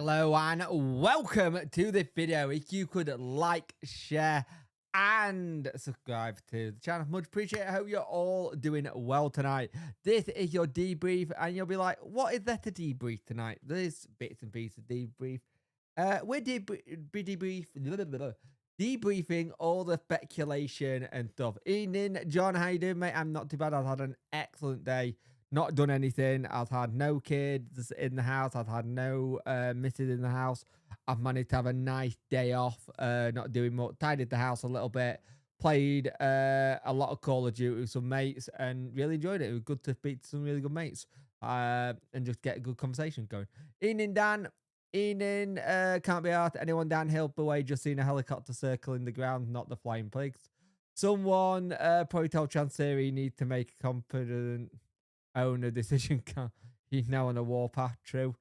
Hello and welcome to this video. If you could like, share and subscribe to the channel, much appreciated. I hope you're all doing well tonight. This is your debrief and you'll be like, what is there to debrief tonight? There's bits and pieces of debrief. We're debriefing all the speculation and stuff. Evening, John, how you doing, mate? I'm not too bad. I've had an excellent day. Not done anything. I've had no kids in the house. I've had no missus in the house. I've managed to have a nice day off. Not doing much. Tidied the house a little bit. Played a lot of Call of Duty with some mates and really enjoyed it. It was good to speak to some really good mates and just get a good conversation going. Evening, Dan. Evening. Can't be asked. Anyone downhill away just seen a helicopter circling the ground, not the flying pigs. Someone probably told Chansiri he needs to make a competent owner decision. He's now on a warpath. True.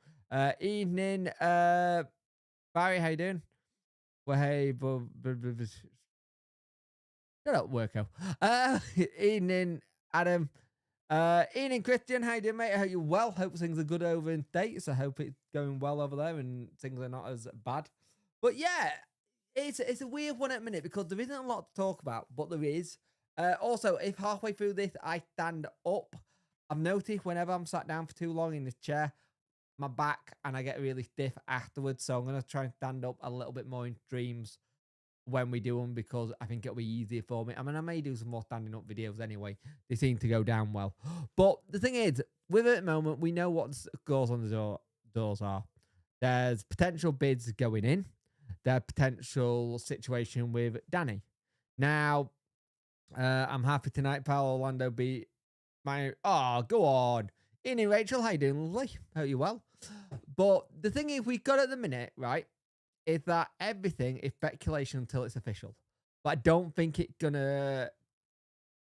Evening, Barry, how you doing? Well, hey, shut up, Worko. Evening, Adam. Evening, Christian, how you doing, mate? I hope you're well. Hope things are good over in States. I hope it's going well over there and things are not as bad. But yeah, it's a weird one at the minute because there isn't a lot to talk about, but there is. Also, if halfway through this I stand up, I've noticed whenever I'm sat down for too long in this chair, my back, and I get really stiff afterwards. So I'm going to try and stand up a little bit more in streams when we do them because I think it'll be easier for me. I mean, I may do some more standing up videos anyway. They seem to go down well. But the thing is, with it at the moment, we know what goes on the doors are. There's potential bids going in. There's potential situation with Danny. Now, I'm happy tonight, pal. Orlando beat go on. Evening, Rachel. How you doing, lovely? Hope you're well. But the thing is, we've got at the minute, right, is that everything is speculation until it's official. But I don't think it's gonna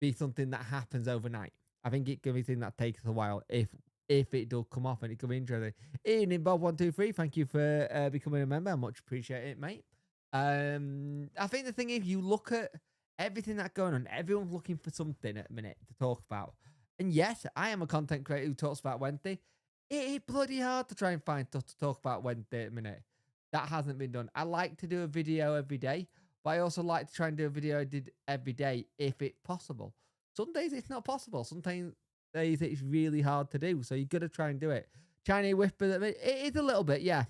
be something that happens overnight. I think it's gonna be something that takes a while if it does come off, and it could be interesting. Evening, Bob123. Thank you for becoming a member. I much appreciate it, mate. I think the thing is, you look at everything that's going on, everyone's looking for something at the minute to talk about. And yes, I am a content creator who talks about Wednesday. It is bloody hard to try and find stuff to talk about Wednesday at the minute. That hasn't been done. I like to do a video every day, but I also like to try and do a video I did every day if it's possible. Some days it's not possible. Sometimes days it's really hard to do, so you got to try and do it. Chinese whisper, it is a little bit, yeah.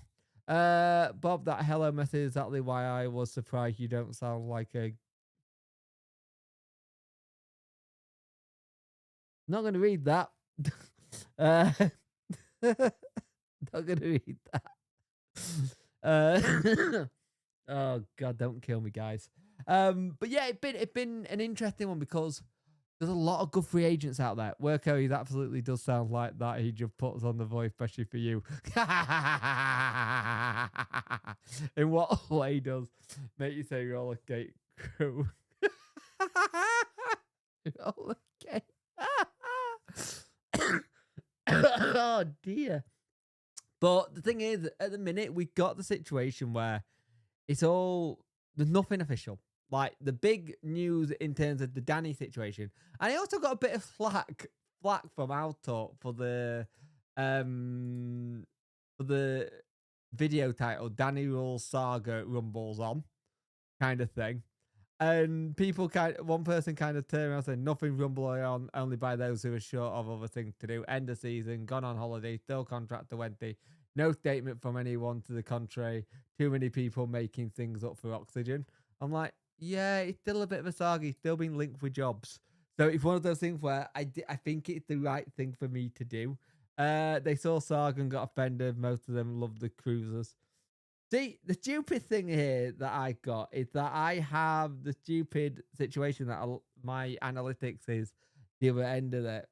Bob, that hello message is exactly why I was surprised you don't sound like a... Not going to read that. Not going to read that. Oh God, don't kill me, guys. But yeah, it's been an interesting one because there's a lot of good free agents out there. Worko, he absolutely does sound like that. He just puts on the voice, especially for you. In what way does make you say roller skate crew? Roller skate. Oh dear. But the thing is, at the minute, we got the situation where there's nothing official. Like the big news in terms of the Danny situation. And I also got a bit of flack from Altalk for the video title, Danny Rules Saga Rumbles On, kind of thing. And one person kind of turned around and said, nothing rumble on, only by those who are short of other things to do. End of season, gone on holiday, still contract to Wendy. No statement from anyone to the contrary. Too many people making things up for oxygen. I'm like, yeah, it's still a bit of a saga. He's still been linked with jobs. So it's one of those things where I think it's the right thing for me to do. They saw Saga and got offended. Most of them love the cruisers. See, the stupid thing here that I got is that I have the stupid situation that my analytics is the other end of it.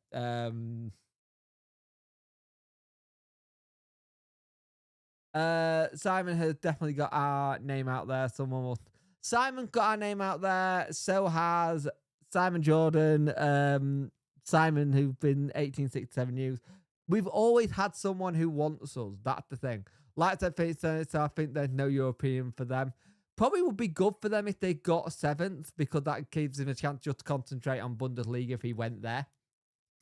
Simon has definitely got our name out there. Simon's got our name out there. So has Simon Jordan. Simon, who's been 1867 News. We've always had someone who wants us. That's the thing. Like I said, so I think there's no European for them. Probably would be good for them if they got a 7th, because that gives him a chance just to concentrate on Bundesliga if he went there.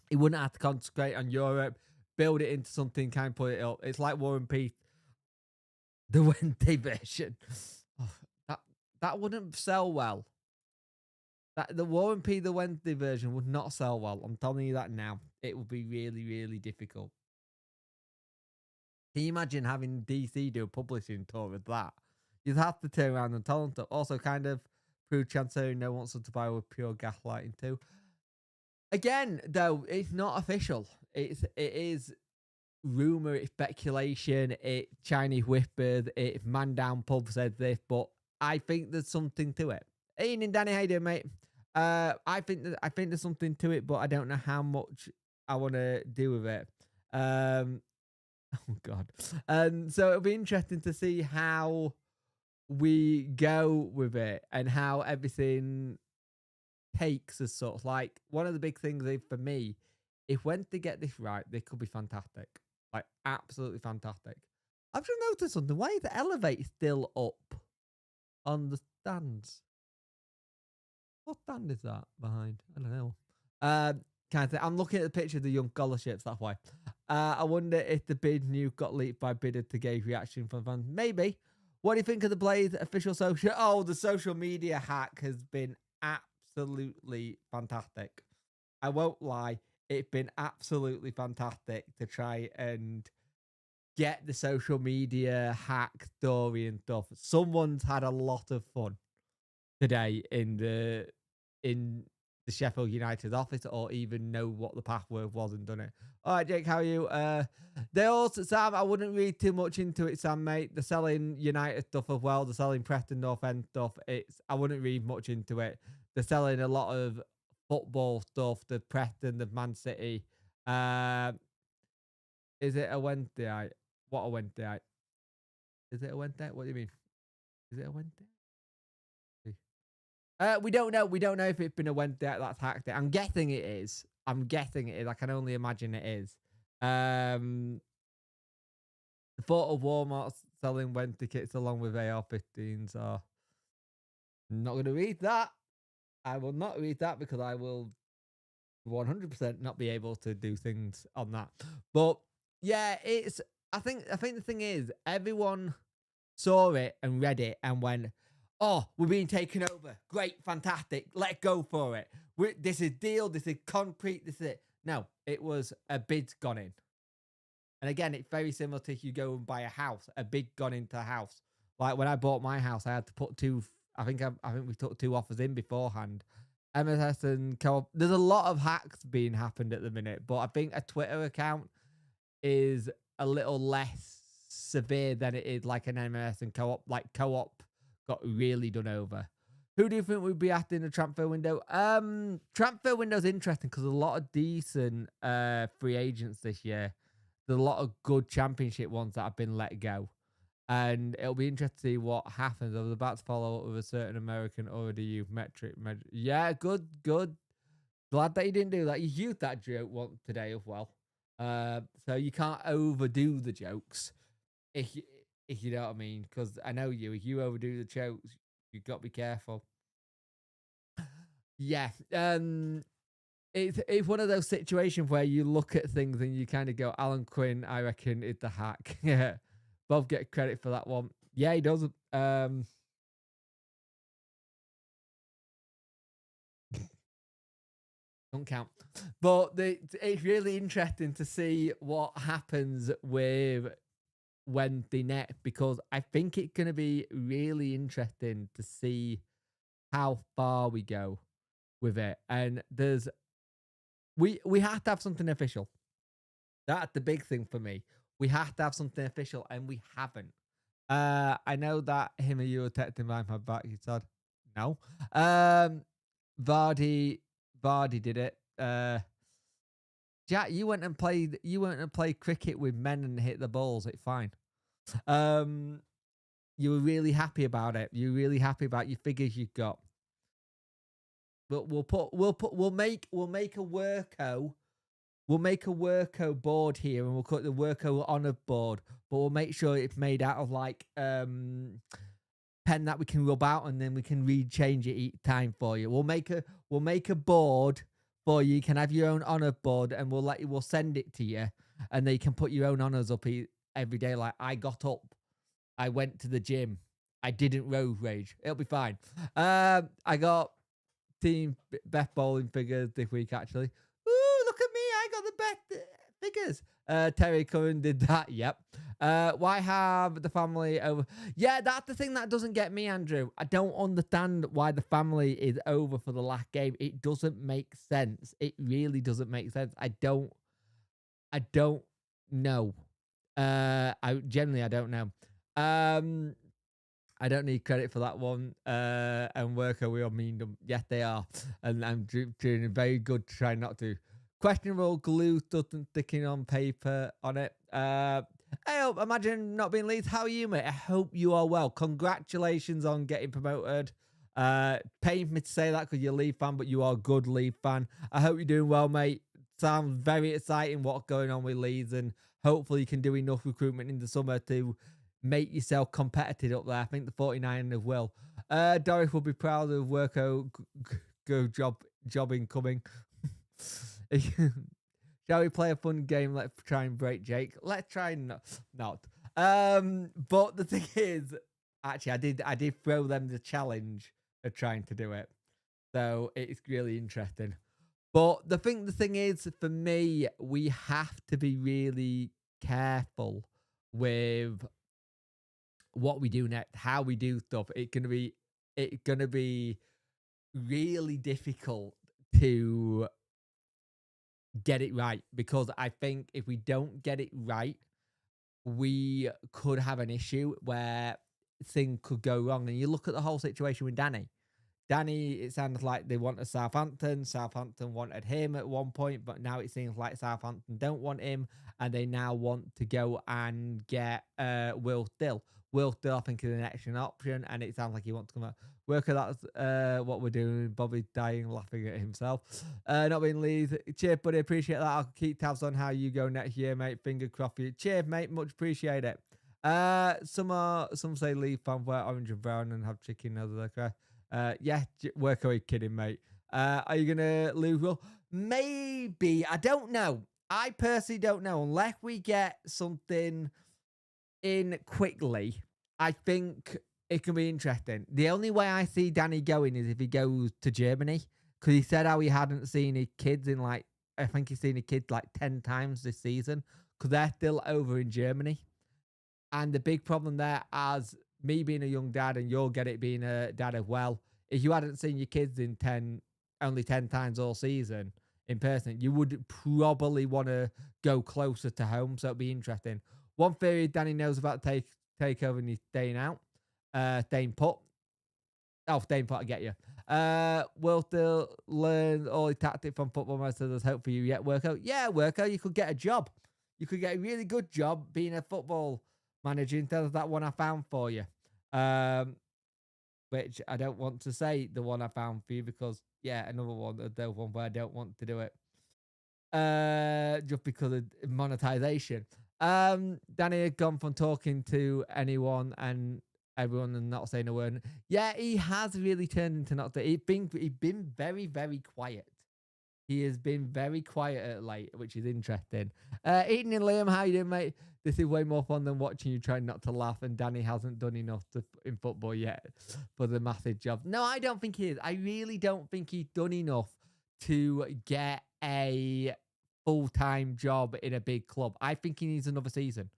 He wouldn't have to concentrate on Europe, build it into something, kind of put it up. It's like War and Peace. The Wednesday version. Oh, that that wouldn't sell well. That the War and P the Wednesday version would not sell well. I'm telling you that now. It would be really, really difficult. Can you imagine having DC do a publishing tour with that? You'd have to turn around and tell them to also kind of prove Chancellor no wants them to buy with pure gaslighting too. Again, though, it's not official. It is rumor, it's speculation, it Chinese whispers, it man down pub said this, but I think there's something to it. Ian and Danny, how you doing, mate? I think there's something to it, but I don't know how much I want to do with it. Um, oh god. So it'll be interesting to see how we go with it and how everything takes as sort of like one of the big things is for me, if when they get this right, they could be fantastic. Like absolutely fantastic. I've just noticed something. Why is the elevator still up on the stands? What stand is that behind? I don't know. Kind of thing. I'm looking at the picture of the young scholarships, that's why. I wonder if the bid new got leaked by bidder to gauge reaction from fans. Maybe. What do you think of the Blaze official social? Oh, the social media hack has been absolutely fantastic. I won't lie. It's been absolutely fantastic to try and get the social media hack story and stuff. Someone's had a lot of fun today in the Sheffield United office, or even know what the password was and done it. All right, Jake, how are you? They also, Sam, I wouldn't read too much into it, Sam, mate. They're selling United stuff as well. They're selling Preston North End stuff. I wouldn't read much into it. They're selling a lot of football stuff. The Preston, the Man City. Uh, is it a Wednesday night? What a Wednesday night? Is it a Wednesday? What do you mean? Is it a Wednesday? We don't know. We don't know if it's been a Wednesday that's hacked it. I'm guessing it is. I'm guessing it is. I can only imagine it is. The thought of Walmart selling Wednesday kits along with AR-15s are not going to read that. I will not read that because I will 100% not be able to do things on that. But yeah, it's. I think the thing is, everyone saw it and read it and went, "Oh, we're being taken over. Great, fantastic. Let's go for it. This is deal. This is concrete. This is it." No, it was a bid gone in. And again, it's very similar to if you go and buy a house, a bid gone into a house. Like when I bought my house, I had to put two. I think we took two offers in beforehand. MSS and co-op. There's a lot of hacks being happened at the minute, but I think a Twitter account is a little less severe than it is like an MLS and co-op. Like co-op got really done over. Who do you think would be after in the transfer window? Transfer window's interesting because a lot of decent free agents this year. There's a lot of good championship ones that have been let go. And it'll be interesting to see what happens. I was about to follow up with a certain American already used metric. Yeah, good, good. Glad that you didn't do that. You used that joke once today as well. So you can't overdo the jokes if you, if you know what I mean. Because I know you. If you overdo the jokes, you've got to be careful. Yeah. It's one of those situations where you look at things and you kind of go, Alan Quinn, I reckon, is the hack. Yeah. Bob get credit for that one. Yeah, he does. Don't count. But it's really interesting to see what happens with Wednesday next, because I think it's going to be really interesting to see how far we go with it. And we have to have something official. That's the big thing for me. We have to have something official, and we haven't. I know that him and you were texting behind my back. You said no. Vardy, Vardy did it. Jack, you went and played. You went and played cricket with men and hit the balls. It's fine. Um, you were really happy about it. You were really happy about your figures you got. But we'll make a worko. We'll make a worko board here, and we'll call it the worko honor board. But we'll make sure it's made out of like pen that we can rub out, and then we can rechange it each time for you. We'll make a board for you. You can have your own honor board, and we'll send it to you, and then you can put your own honors up every day. Like I got up I went to the gym. I didn't road rage. It'll be fine. I got team Beth bowling figures this week actually. Ooh, look at me! I got the Beth figures. Terry Curran did that. Yep. Why have the family over? Yeah, that's the thing that doesn't get me, Andrew. I don't understand why the family is over for the last game. It doesn't make sense. It really doesn't make sense. I don't know. I don't know. Um, I don't need credit for that one. And worker, we all mean them. Yes, they are. And I'm doing very good to try not to. Questionable glue doesn't sticking on paper on it. I hope, imagine not being Leeds. How are you, mate? I hope you are well. Congratulations on getting promoted. Pains me to say that because you're a Leeds fan, but you are a good Leeds fan. I hope you're doing well, mate. Sounds very exciting what's going on with Leeds, and hopefully you can do enough recruitment in the summer to make yourself competitive up there. I think the 49ers will. Doris will be proud of Worko go jobbing coming. Shall we play a fun game? Let's try and break Jake. Let's try not. But the thing is, actually, I did throw them the challenge of trying to do it, so it's really interesting. But the thing is, for me, we have to be really careful with what we do next, how we do stuff. It's gonna be really difficult to get it right, because I think if we don't get it right, we could have an issue where things could go wrong. And you look at the whole situation with Danny. Danny, it sounded like they wanted Southampton. Southampton wanted him at one point, but now it seems like Southampton don't want him, and they now want to go and get Will Still. Will Still, I think, is an extra option, and it sounds like he wants to come out. Worker, that's what we're doing. Bobby's dying laughing at himself. Not being Leeds. Cheers, buddy. Appreciate that. I'll keep tabs on how you go next year, mate. Finger crossed for you. Cheers, mate. Much appreciate it. Some say Leeds fan wear orange and brown and have chicken as their crest. Yeah, work away, kidding, mate. Are you gonna lose? Well, maybe. I don't know. I personally don't know. Unless we get something in quickly, I think it can be interesting. The only way I see Danny going is if he goes to Germany, because he said how he hadn't seen his kids in like, I think he's seen his kids like 10 times this season, because they're still over in Germany. And the big problem there, as me being a young dad, and you'll get it being a dad as well, if you hadn't seen your kids in only 10 times all season in person, you would probably want to go closer to home. So it'd be interesting. One theory Danny knows about takeover, and he's staying out, staying put. Oh, staying put, I get you. Will still learn all the tactics from Football Manager. There's hope for you yet, Worko. Yeah, Worko, you could get a job. You could get a really good job being a football manager instead of that one I found for you. Which I don't want to say the one I found for you, because yeah, another one, the one where I don't want to do it. Just because of monetization. Danny had gone from talking to anyone and everyone and not saying a word. Yeah, he has really turned into not. He's been very, very quiet. He has been very quiet at late, which is interesting. Eden and Liam, how you doing, mate? This is way more fun than watching you trying not to laugh, and Danny hasn't done enough in football yet for the massive job. No, I don't think he is. I really don't think he's done enough to get a full-time job in a big club. I think he needs another season.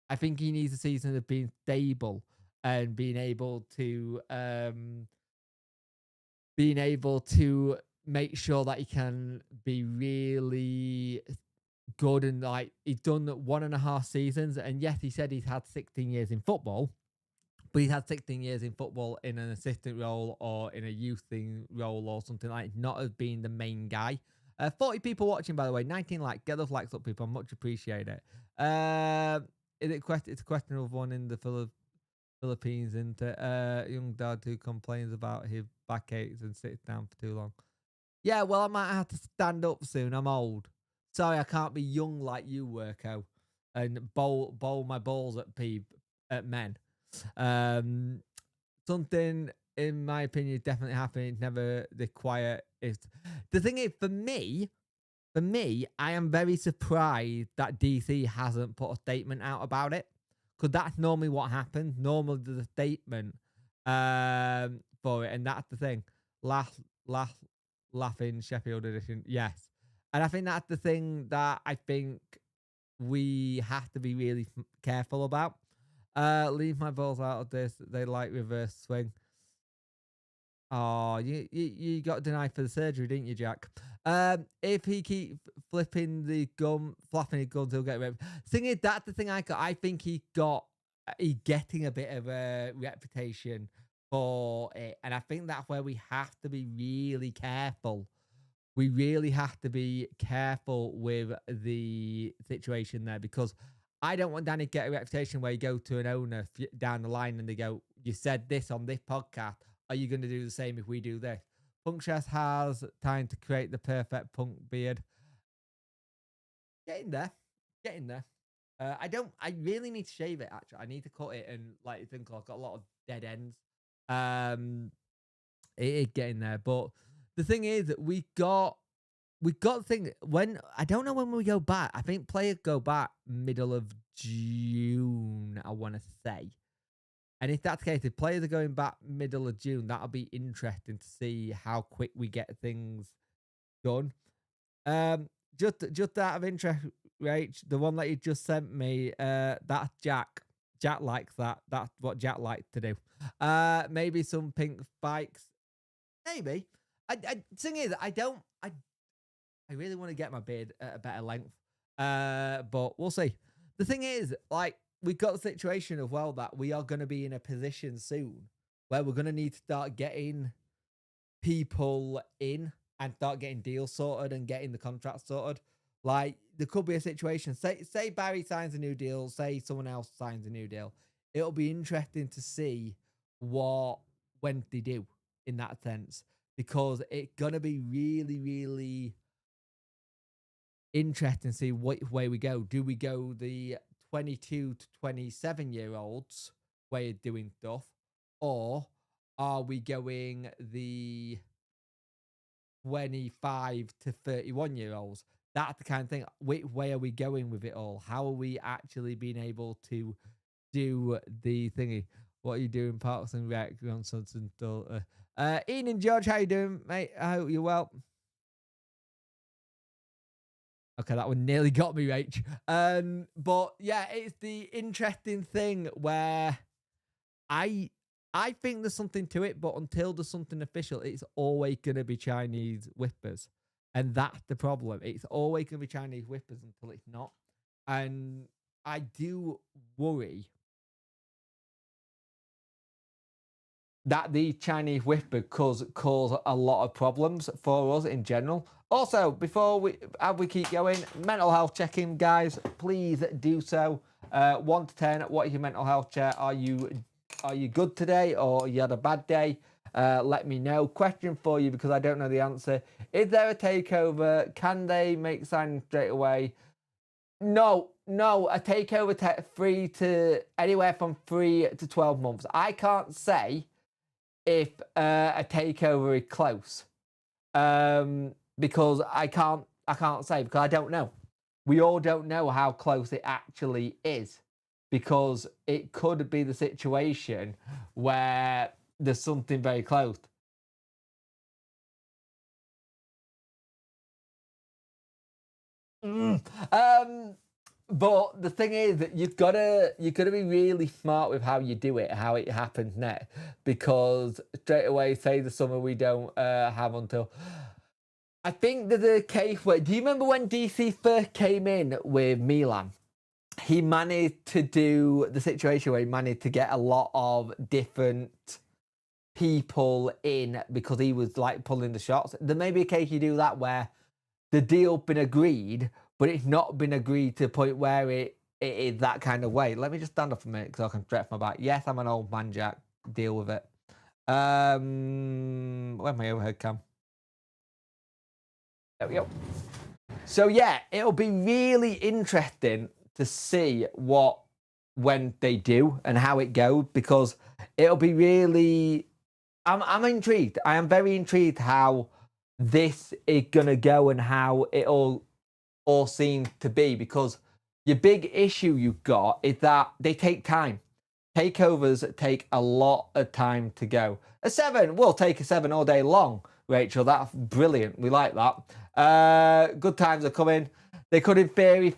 I think he needs a season of being stable and being able to make sure that he can be really good. And like, he's done 1.5 seasons, and yes, he said he's had 16 years in football, but he's had 16 years in football in an assistant role or in a youth thing role or something, like not as being the main guy. 40 people watching, by the way. 19 likes. Get those likes up, people. I much appreciate it. It's a question of one in the Philippines, into young dad who complains about his backaches and sits down for too long. Yeah, well, I might have to stand up soon. I'm old. Sorry, I can't be young like you, Worko, and bowl my balls at men. Something, in my opinion, is definitely happening. It's never the quiet. The thing is, for me, I am very surprised that DC hasn't put a statement out about it, because that's normally what happens. Normally there's a statement for it, and that's the thing. Laugh, laugh, laughing Sheffield edition. Yes, and I think that's the thing that I think we have to be really careful about. Leave my balls out of this. They like reverse swing. Oh, you got denied for the surgery, didn't you, Jack? If he keep flipping the gum, flapping his gums, he'll get ripped. Thing is, that's the thing I got. I think he getting a bit of a reputation for it, and I think that's where we have to be really careful. We really have to be careful with the situation there, because I don't want Danny to get a reputation where you go to an owner down the line and they go, "You said this on this podcast. Are you going to do the same if we do this?" Punk Chess has time to create the perfect punk beard. Getting there. Getting there. I really need to shave it, actually. I need to cut it and like think I've got a lot of dead ends. It is getting there. But the thing is that we got the thing when I don't know when we go back. I think players go back middle of June, I want to say. And if that's the case, if players are going back middle of June, that'll be interesting to see how quick we get things done. Just out of interest, Rach, the one that you just sent me, that's Jack. Jack likes that. That's what Jack likes to do. Maybe some pink spikes. Maybe. Thing is, I really want to get my beard at a better length. But we'll see. The thing is, like, we've got the situation of, well, that we are going to be in a position soon where we're going to need to start getting people in and start getting deals sorted and getting the contracts sorted. Like, there could be a situation, say Barry signs a new deal, say someone else signs a new deal. It'll be interesting to see when they do in that sense, because it's going to be really, really interesting to see what way we go. Do we go the 22 to 27-year-olds way of doing stuff, or are we going the 25 to 31-year-olds? That's the kind of thing. Which way are we going with it all? How are we actually being able to do the thingy? What are you doing, Parks and Rec, Nonsense and daughter? Ian and George, how you doing, mate? I hope you're well. Okay, that one nearly got me, Rach. But yeah, it's the interesting thing where I think there's something to it, but until there's something official, it's always going to be Chinese whispers. And that's the problem. It's always going to be Chinese whispers until it's not. And I do worry that the Chinese whisper cause a lot of problems for us in general. Also, before we keep going, mental health check-in, guys, please do so. 1 to 10, what is your mental health check? Are you good today, or you had a bad day? Let me know. Question for you, because I don't know the answer. Is there a takeover? Can they make signing straight away? No, a takeover anywhere from 3 to 12 months. I can't say if a takeover is close, because I can't say, because I don't know. We all don't know how close it actually is, because it could be the situation where there's something very close. But the thing is that you've got to be really smart with how you do it, how it happens next, because straight away, say the summer, we don't have until. I think there's a case where, do you remember when DC first came in with Milan? He managed to do the situation where he managed to get a lot of different people in because he was like pulling the shots. There may be a case you do that where the deal been agreed, but it's not been agreed to the point where it is that kind of way. Let me just stand up a minute because I can stretch my back. Yes, I'm an old man, Jack. Deal with it. Where's my overhead cam? There we go. So yeah, it'll be really interesting to see when they do and how it goes, because it'll be really. I'm intrigued. I am very intrigued how this is gonna go and how it all seems to be, because Your big issue you've got is that they take time. Takeovers take a lot of time to go. A 7, we'll take a 7 all day long, Rachel. That's brilliant. We like that. Good times are coming. They could, in theory,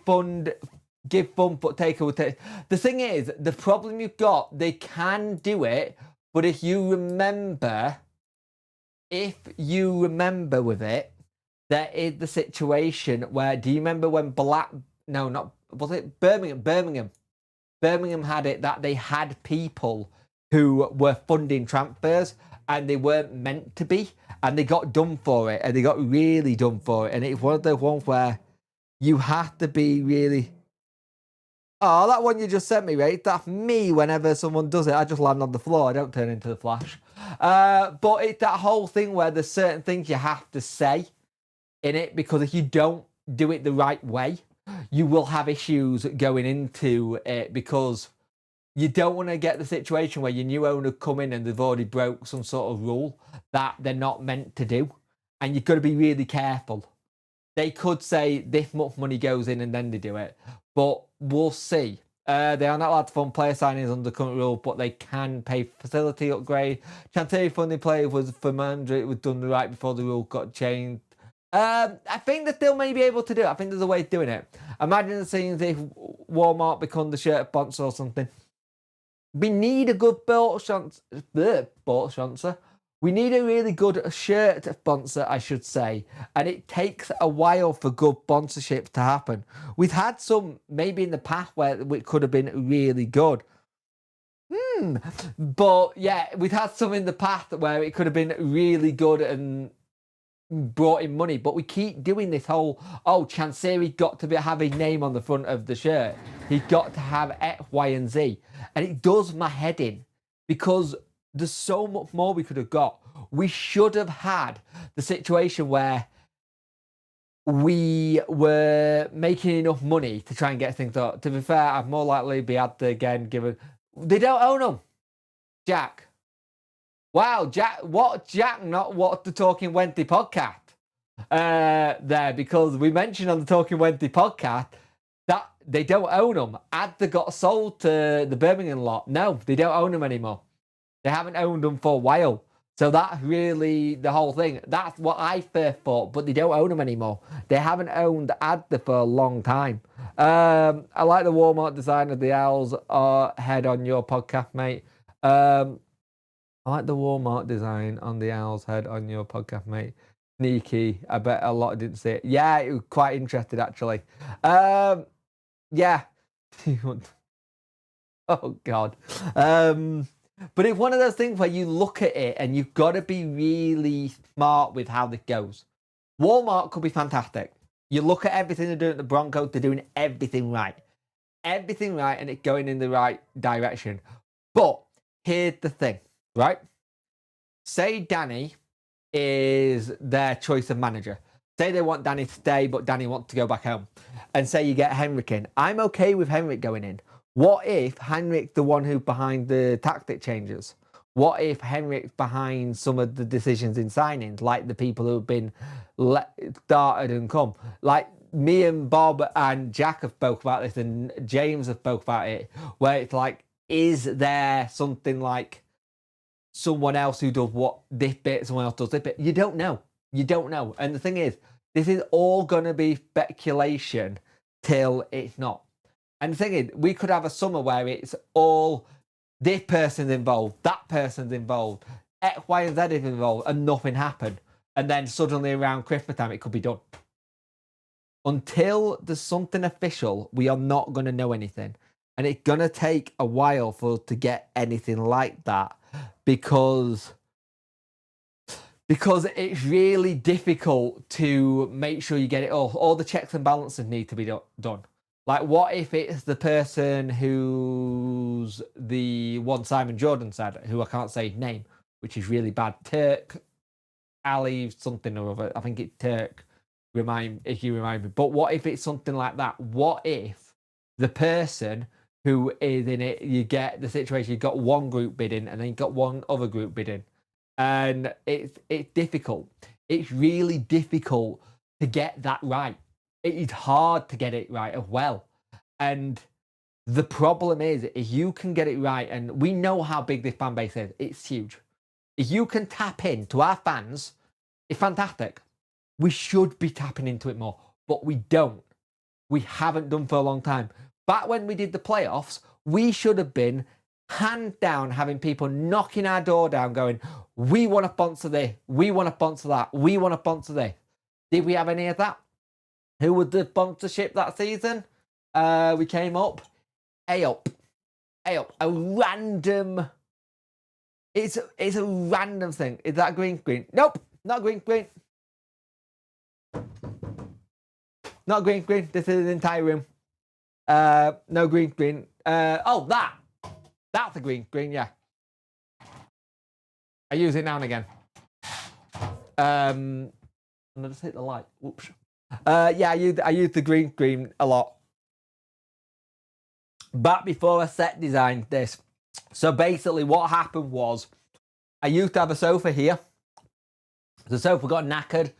give fun, but takeover. The thing is, the problem you've got, they can do it, but if you remember with it, there is the situation where, do you remember when was it Birmingham? Birmingham had it that they had people who were funding transfers and they weren't meant to be, and they got done for it, and they got really done for it. And it's one of those ones where you have to be really. Oh, that one you just sent me, right? That's me whenever someone does it. I just land on the floor. I don't turn into the Flash. But it's that whole thing where there's certain things you have to say in it, because if you don't do it the right way, you will have issues going into it, because you don't want to get the situation where your new owner come in and they've already broke some sort of rule that they're not meant to do. And you've got to be really careful. They could say this much money goes in and then they do it, but we'll see. They are not allowed to fund player signings under current rule, but they can pay facility upgrade. Chancery funding players was for Mandra. It was done right before the rule got changed. I think that they'll maybe be able to do it. I think there's a way of doing it. Imagine seeing if Walmart become the shirt sponsor or something. We need a good belt sponsor. We need a really good shirt sponsor, I should say. And it takes a while for good sponsorship to happen. We've had some maybe in the past where it could have been really good. But yeah, we've had some in the past where it could have been really good and brought in money, but we keep doing this whole, Chansiri got to have a name on the front of the shirt. He got to have X, Y, and Z. And it does my head in, because there's so much more we could have got. We should have had the situation where we were making enough money to try and get things up. To be fair, I'd more likely be had to again given. They don't own them, Jack. Wow, Jack, not what the Talking Wednesday podcast there, because we mentioned on the Talking Wednesday podcast that they don't own them. Had they got sold to the Birmingham lot? No, they don't own them anymore. They haven't owned them for a while. So that's really the whole thing. That's what I first thought, but they don't own them anymore. They haven't owned Adda for a long time. I like the Walmart design of the owl's head on your podcast, mate. I like the Walmart design on the owl's head on your podcast, mate. Sneaky. I bet a lot didn't see it. Yeah, it was quite interested, actually. Yeah. Oh, God. But it's one of those things where you look at it and you've got to be really smart with how this goes. Walmart could be fantastic. You look at everything they're doing at the Broncos, they're doing everything right. Everything right, and it's going in the right direction. But here's the thing, right? Say Danny is their choice of manager. Say they want Danny to stay, but Danny wants to go back home. And say you get Henrik in. I'm okay with Henrik going in. What if Henrik's the one who's behind the tactic changes? What if Henrik's behind some of the decisions in signings, like the people who have been started and come? Like me and Bob and Jack have spoke about this, and James have spoke about it, where it's like, is there something like someone else who does what this bit, someone else does this bit? You don't know. You don't know. And the thing is, this is all going to be speculation till it's not. And the thing is, we could have a summer where it's all this person's involved, that person's involved, X, Y, and Z is involved, and nothing happened. And then suddenly around Christmas time, it could be done. Until there's something official, we are not going to know anything. And it's going to take a while for us to get anything like that, because it's really difficult to make sure you get it all. All the checks and balances need to be done. Like, what if it's the person who's the one Simon Jordan said, who I can't say his name, which is really bad. Turk, Ali, something or other. I think it's Turk, if you remind me. But what if it's something like that? What if the person who is in it, you get the situation, you've got one group bidding and then you've got one other group bidding. And it's difficult. It's really difficult to get that right. It is hard to get it right as well. And the problem is, if you can get it right, and we know how big this fan base is, it's huge. If you can tap into our fans, it's fantastic. We should be tapping into it more, but we don't. We haven't done for a long time. Back when we did the playoffs, we should have been hand down having people knocking our door down going, we want to sponsor this, we want to sponsor that, we want to sponsor this. Did we have any of that? Who was the sponsorship that season? We came up. A-up. A random... It's a random thing. Is that green screen? Nope, not green screen. Not green screen. This is an entire room. No green screen. Oh, that. That's a green screen, yeah. I use it now and again. And I just hit the light. Whoops. Yeah, I use the green screen a lot. Back before I set designed this. So basically what happened was I used to have a sofa here. The sofa got knackered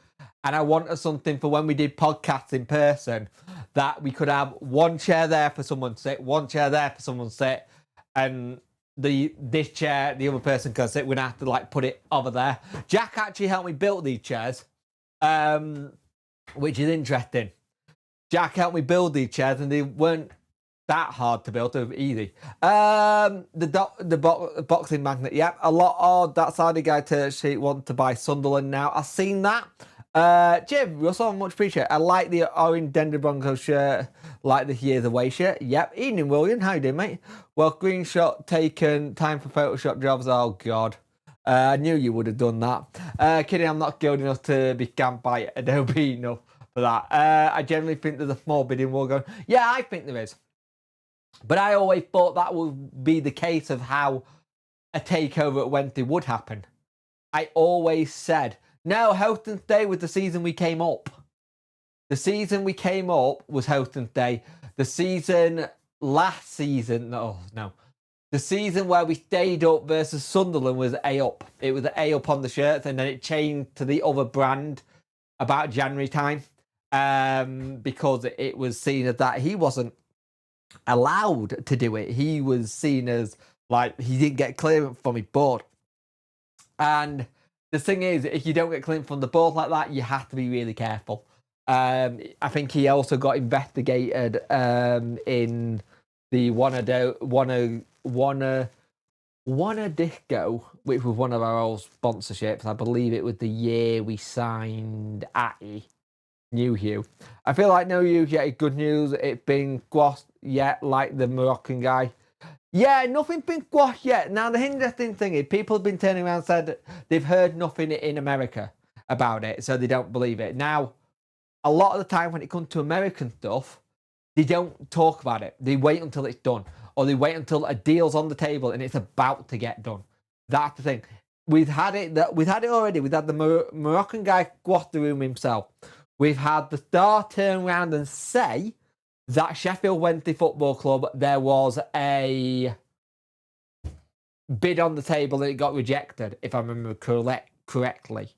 and I wanted something for when we did podcasts in person that we could have one chair there for someone to sit, one chair there for someone to sit, and this chair the other person can sit. We'd have to like put it over there. Jack actually helped me build these chairs, which is interesting. Jack helped me build these chairs and they weren't that hard to build, they were easy. The boxing magnet, yep. A lot of that side of guy to sheet want to buy Sunderland now. I've seen that. Jim, Russell, much appreciate. I like the orange Denver Broncos shirt, like the years away shirt. Yep. Evening, William. How you doing, mate? Well, screenshot taken. Time for Photoshop jobs. Oh God. I knew you would have done that. Kidding, I'm not skilled enough to be scammed by Adobe enough for that. I generally think there's a small bidding war going. Yeah, I think there is. But I always thought that would be the case of how a takeover at Wednesday would happen. I always said, no, Houghton's Day was the season we came up. The season we came up was Houghton's Day. The season last season, no. The season where we stayed up versus Sunderland was A-up. It was A-up on the shirts, and then it changed to the other brand about January time because it was seen as that he wasn't allowed to do it. He was seen as like he didn't get clearance from his board. And the thing is, if you don't get clearance from the board like that, you have to be really careful. I think he also got investigated in the Wanna Disco, which was one of our old sponsorships. I believe it was the year we signed Atty. New Hugh. I feel like no Hugh yet is good news. It's been squashed yet, like the Moroccan guy. Yeah, nothing's been squashed yet. Now, the interesting thing is people have been turning around and said they've heard nothing in America about it, so they don't believe it. Now, a lot of the time when it comes to American stuff, they don't talk about it. They wait until it's done, or they wait until a deal's on the table and it's about to get done. That's the thing. We've had it already. We've had the Moroccan guy squash the room himself. We've had the Star turn around and say that Sheffield Wednesday Football Club, there was a bid on the table and it got rejected, if I remember correctly.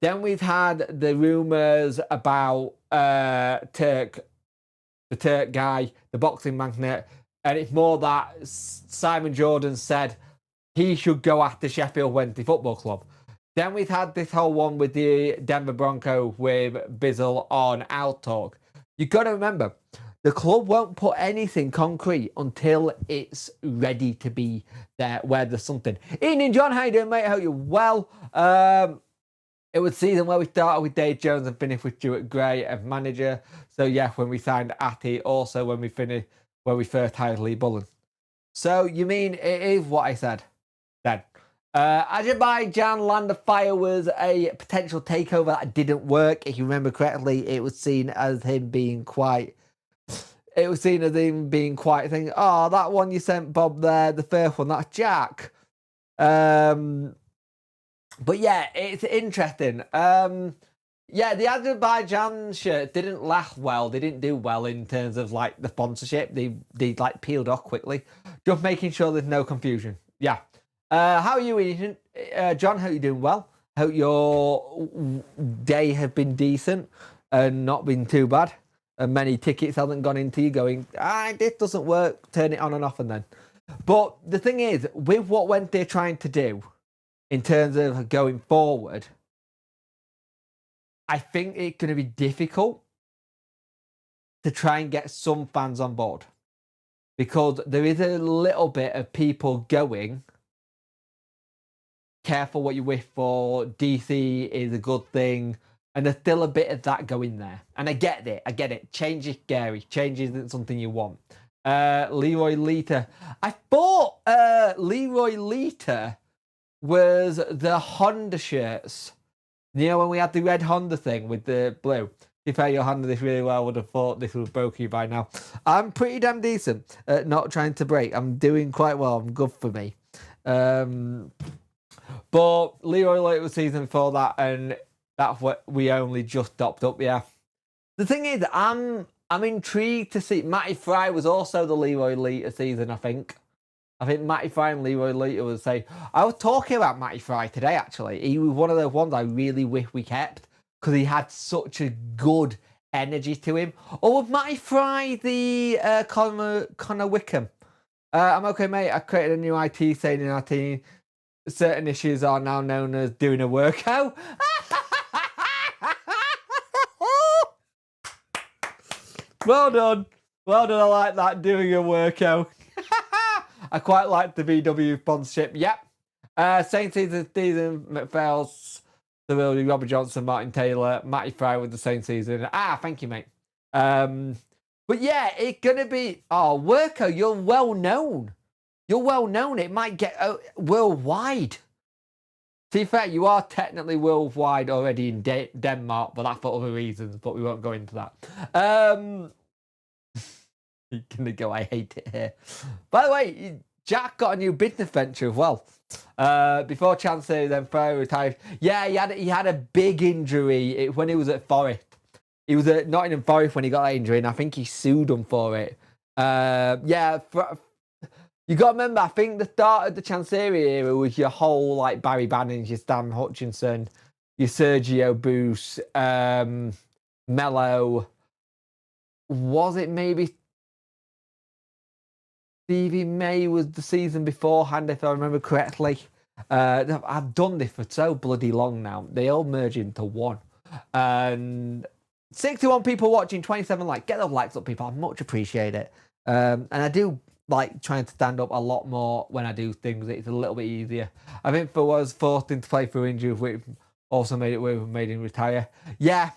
Then we've had the rumours about the Turk guy, the boxing magnet, and it's more that Simon Jordan said he should go after Sheffield Wednesday Football Club. Then we've had this whole one with the Denver Broncos with Bizzle on Our Talk. You've got to remember, the club won't put anything concrete until it's ready to be there, where there's something. Evening, John. How you doing, mate? I hope you're well. It was season where we started with Dave Jones and finished with Stuart Gray as manager. So, yeah, when we signed Atty, also when we first hired Lee Bullen. So, you mean it is what I said then? Azerbaijan Land of Fire was a potential takeover that didn't work. If you remember correctly, it was seen as him being quite... thinking, oh, that one you sent Bob there, the first one, that's Jack. But yeah, it's interesting. Yeah, the Azerbaijan shirt didn't last well. They didn't do well in terms of like the sponsorship. They like peeled off quickly. Just making sure there's no confusion. Yeah. How are you, Ethan? John, hope you're doing well. Hope your day has been decent and not been too bad. and many tickets haven't gone into you going, this doesn't work, turn it on and off and then. But the thing is, with what they're trying to do in terms of going forward, I think it's going to be difficult to try and get some fans on board, because there is a little bit of people going, careful what you wish for, DC is a good thing, and there's still a bit of that going there. And I get it. Change is scary. Change isn't something you want. Leroy Lita. I thought Leroy Lita was the Honda shirts. You know, when we had the red Honda thing with the blue. If I handled this really well, I would have thought this would have broken you by now. I'm pretty damn decent at not trying to break. I'm doing quite well. I'm good for me. But Leroy Lita was season before that, and that's what we only just topped up, yeah. The thing is, I'm intrigued to see. Matty Fry was also the Leroy Lita season, I think. I think Matty Fry and Leroy Lita would say. I was talking about Matty Fry today, actually. He was one of the ones I really wish we kept, because he had such a good energy to him. Or was Matty Fry the Connor Wickham? I'm okay, mate. I created a new IT saying in our team, certain issues are now known as doing a workout. Well done. Well done. I like that, doing a workout. I quite like the VW sponsorship. Yep. Same season, Stephen McPhail's, the Willie, Robert Johnson, Martin Taylor, Matty Fry with the same season. Thank you, mate. But yeah, it's going to be, workout, you're well known. You're well known. It might get worldwide. To be fair, you are technically worldwide already in Denmark, but that's for other reasons, but we won't go into that. You're going to go, I hate it here. By the way, Jack got a new business venture as well. Before Chancellor, then Ferrari retired. Yeah, he had a big injury when he was at Forest. He was at Nottingham Forest when he got that injury, and I think he sued them for it. You got to remember, I think the start of the Chancery era was your whole, like, Barry Bannings, your Stan Hutchinson, your Sergio Boost, Mello. Was it maybe Stevie May was the season beforehand, if I remember correctly? I've done this for so bloody long now. They all merge into one. And 61 people watching, 27 likes. Get those likes up, people. I much appreciate it. And I do like trying to stand up a lot more when I do things. It's a little bit easier. I think for was forced into play through injury, which also made him retire. Yeah.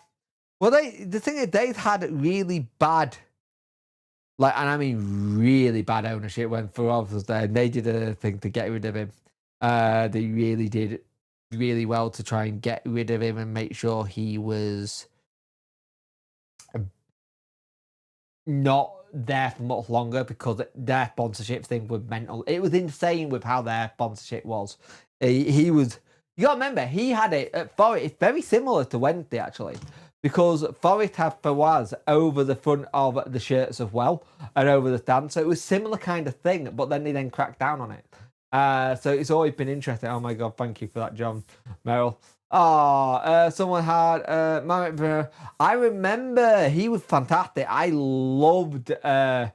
Well, the thing is, they've had really bad, and I mean really bad ownership when Faraz was there, and they did a thing to get rid of him. They really did really well to try and get rid of him and make sure he was not there for much longer, because their sponsorship thing was mental. It was insane with how their sponsorship was. He was, you got to remember, he had it at Forest. It's very similar to Wednesday, actually, because Forest had Fawaz over the front of the shirts as well and over the stand. So it was similar kind of thing, but then they cracked down on it. So it's always been interesting. Oh my God, thank you for that, John Merrill. Someone had I remember he was fantastic. I loved Mammoth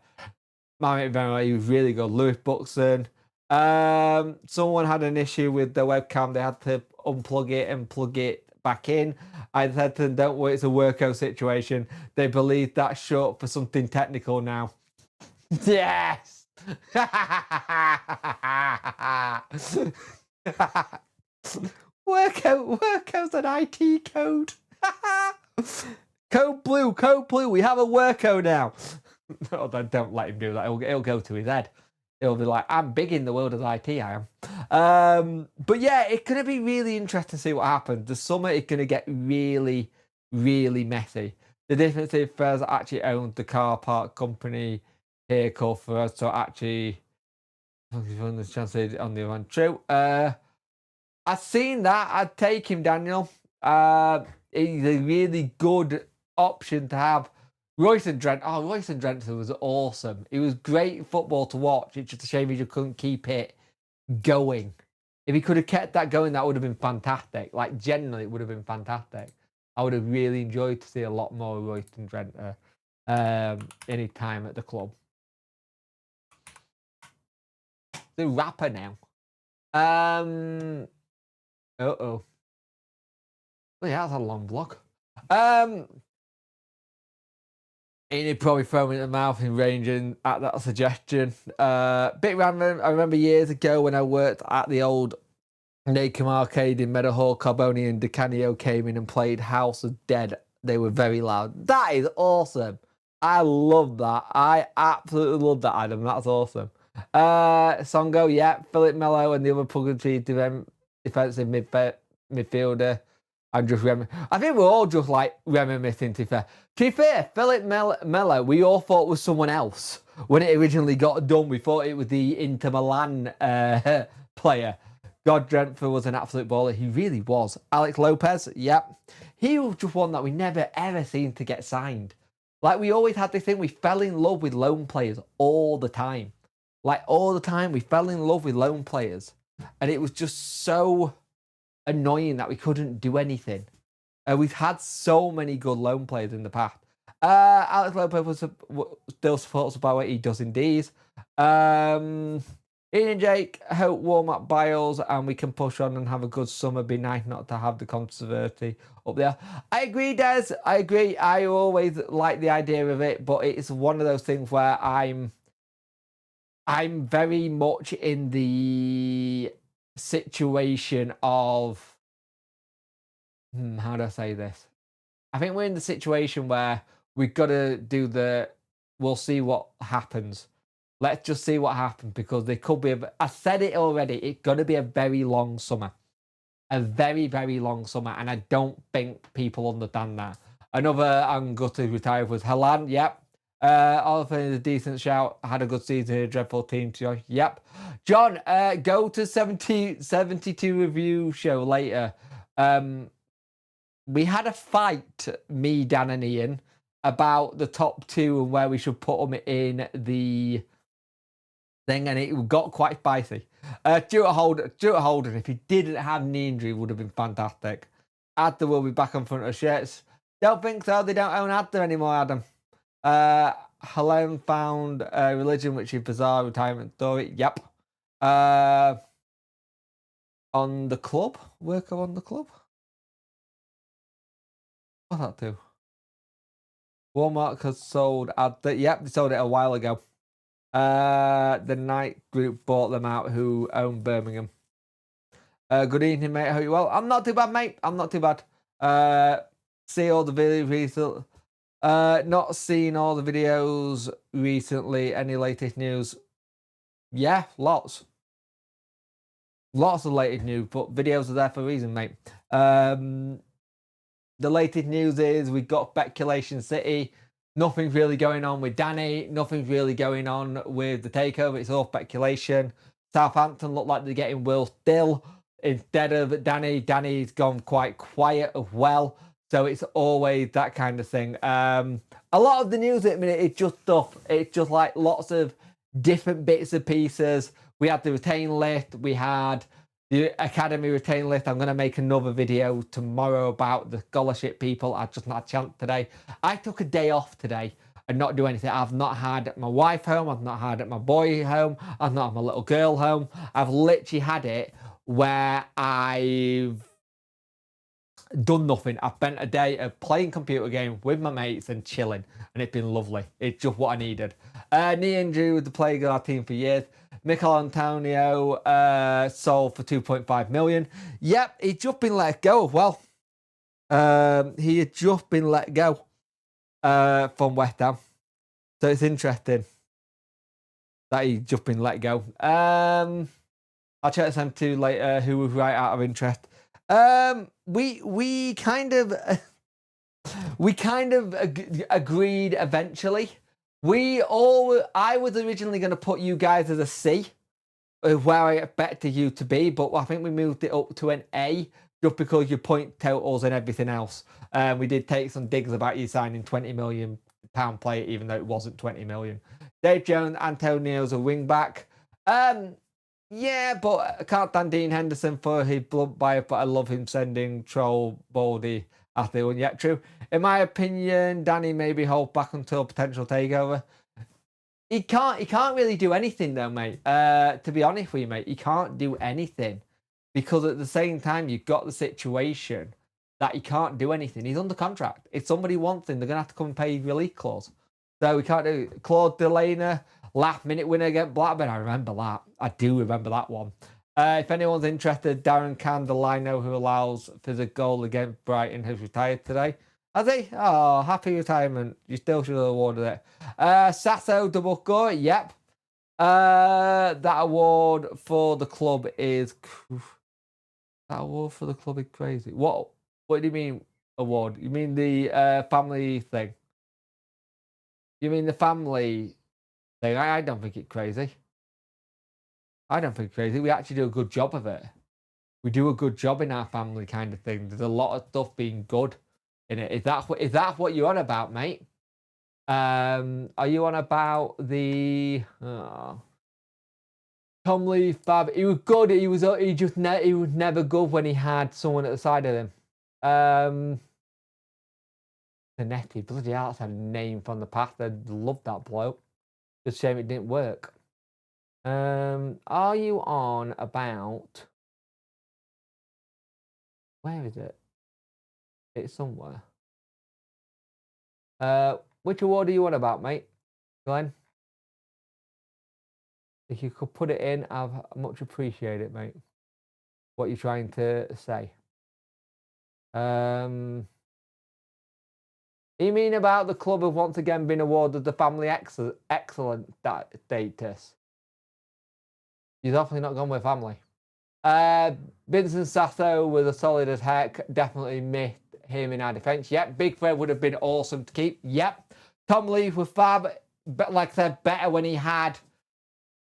Venera. He was really good. Lewis Buxton. Someone had an issue with the webcam. They had to unplug it and plug it back in. I said to them, don't worry, it's a workout situation. They believe that's short for something technical now. Yes. Workout's an IT code. Code blue. We have a workout now. Oh, don't let him do that. It'll go to his head. It'll be like, I'm big in the world of IT, I am. But yeah, it's going to be really interesting to see what happens. The summer is going to get really, really messy. The difference is Fez actually owns the car park company here called for us to actually on the chance on the other one. True. I've seen that. I'd take him, Daniel. He's a really good option to have. Royston Drent. Oh, Royston Drent was awesome. It was great football to watch. It's just a shame he just couldn't keep it going. If he could have kept that going, that would have been fantastic. Like, genuinely, it would have been fantastic. I would have really enjoyed to see a lot more Royston Drent. any time at the club. The rapper now. Oh. Oh yeah, that's a long block. He'd probably throw me in the mouth in ranging at that suggestion. Bit random. I remember years ago when I worked at the old Nacum Arcade in Meadowhall, Carboni and DeCanio came in and played House of Dead. They were very loud. That is awesome. I love that. I absolutely love that, Adam. That's awesome. Songo, yeah. Philip Melo and the other Pugantry defensive midfielder. I'm just I think we're all just like reminiscing, to be fair. Philip Melo, we all thought was someone else. When it originally got done, we thought it was the Inter Milan player. God Drentford was an absolute baller. He really was. Alex Lopez, yep. He was just one that we never ever seemed to get signed. Like, we always had this thing, we fell in love with loan players all the time. Like, all the time, we fell in love with loan players. And it was just so annoying that we couldn't do anything. We've had so many good loan players in the past. Alex Lopez still supports about what he does indeed. Ian and Jake, hope warm up Biles and we can push on and have a good summer. Be nice not to have the controversy up there. I agree, Des. I agree. I always like the idea of it, but it's one of those things where I'm very much in the situation of how do I say this? I think we're in the situation where we've got to do we'll see what happens. Let's just see what happens, because there could be I said it already, it's going to be a very long summer. A very, very long summer, and I don't think people understand that. Another I'm gutted retired was Halan, yep. Oliver is a decent shout. Had a good season here. Dreadful team to join. Yep. John, go to 72 review show later. We had a fight, me, Dan, and Ian, about the top two and where we should put them in the thing, and it got quite spicy. Stuart Holden, if he didn't have knee injury, would have been fantastic. Adder will be back on front of shirts. Don't think so. They don't own Adder anymore, Adam. Helen found a religion, which is bizarre retirement story. Yep. On the club, worker on the club. What's that do? Walmart has sold Adder. Yep, they sold it a while ago. The Night Group bought them out, who own Birmingham. Good evening, mate. How are you well? I'm not too bad, mate. I'm not too bad. See all the videos. Not seen all the videos recently. Any latest news? Yeah, lots. Lots of latest news, but videos are there for a reason, mate. The latest news is we've got Speculation City. Nothing's really going on with Danny. Nothing's really going on with the takeover. It's all speculation. Southampton look like they're getting Will Still instead of Danny. Danny's gone quite quiet as well. So it's always that kind of thing. A lot of the news at the minute, it's just stuff. It's just like lots of different bits and pieces. We had the retain list. We had the academy retain list. I'm going to make another video tomorrow about the scholarship people. I just not had a chance today. I took a day off today and not do anything. I've not had my wife home. I've not had my boy home. I've not had my little girl home. I've literally had it where I've done nothing. I've spent a day of playing computer game with my mates and chilling, and it's been lovely. It's just what I needed. Knee injury with the plague of our team for years. Mikel Antonio sold for 2.5 million. Yep, he'd just been let go as well. He had just been let go from West Ham. So it's interesting that he'd just been let go. I'll check them two later, who was right out of interest. We kind of agreed eventually. I was originally going to put you guys as a C, where I expected you to be, but I think we moved it up to an A just because your point totals and everything else. We did take some digs about you signing £20 million player, even though it wasn't 20 million. Dave Jones, Antonio's a wing back. Yeah, but I can't stand Dean Henderson for his blunt bias, but I love him sending troll Baldy after one. Yeah, true. In my opinion, Danny maybe hold back until potential takeover. He can't really do anything though, mate. To be honest with you, mate, he can't do anything because at the same time you've got the situation that he can't do anything. He's under contract. If somebody wants him, they're gonna have to come and pay release clause. So we can't do it. Claude Delaney, last minute winner against Blackburn. I remember that. I do remember that one. If anyone's interested, Darren Candelino, who allows for the goal against Brighton, has retired today. Has he? Oh, happy retirement. You still should have awarded it. Sasso double score. Yep. That award for the club is... That award for the club is crazy. What do you mean award? You mean the family thing? You mean the family thing? I don't think it's crazy. I don't think it's crazy. We actually do a good job of it. We do a good job in our family kind of thing. There's a lot of stuff being good in it. If that's what you're on about, mate. Are you on about the Tom Lee Fab? He was good. He was never good when he had someone at the side of him. Zanetti, bloody hell, that's a name from the past. I love that bloke. Just shame it didn't work. Are you on about... Where is it? It's somewhere. Which award are you on about, mate? Glenn? If you could put it in, I'd much appreciate it, mate. What you're trying to say. You mean about the club have once again been awarded the family excellent status? He's definitely not gone with family. Vincent Sasso was a solid as heck. Definitely missed him in our defence. Yep. Big Fred would have been awesome to keep. Yep. Tom Leaf was fab. But like I said, better when he had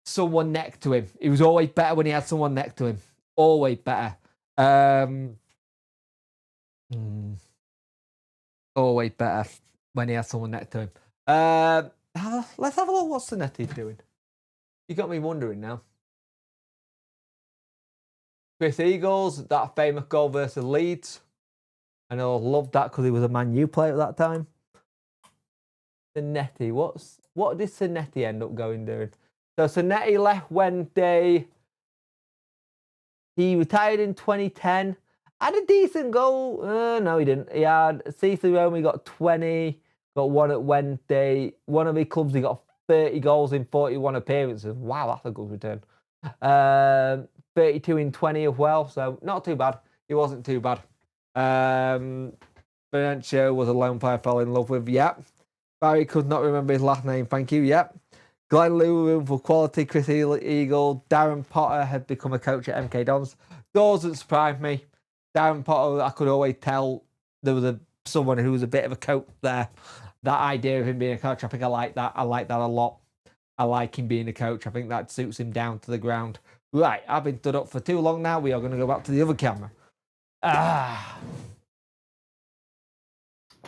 someone next to him. He was always better when he had someone next to him. Always better. Always better when he has someone next to him. Let's have a look what Sonetti's doing. You got me wondering now. Chris Eagles, that famous goal versus Leeds. I know I loved that because he was a Man U player at that time. Sonetti, what did Sonetti end up going doing? So Sonetti left Wednesday. He retired in 2010. Had a decent goal. No, he didn't. He had C3 Rome, he got 20. Got one at Wednesday. One of his clubs, he got 30 goals in 41 appearances. Wow, that's a good return. 32 in 20 as well, so not too bad. He wasn't too bad. Bernardo was a lone player I fell in love with. Yep. Barry could not remember his last name. Thank you. Yep. Glenn Lewin for quality. Chris Eagle. Darren Potter had become a coach at MK Dons. Doesn't surprise me. Darren Potter, I could always tell there was someone who was a bit of a coach there. That idea of him being a coach, I think I like that. I like that a lot. I like him being a coach. I think that suits him down to the ground. Right, I've been stood up for too long now. We are going to go back to the other camera.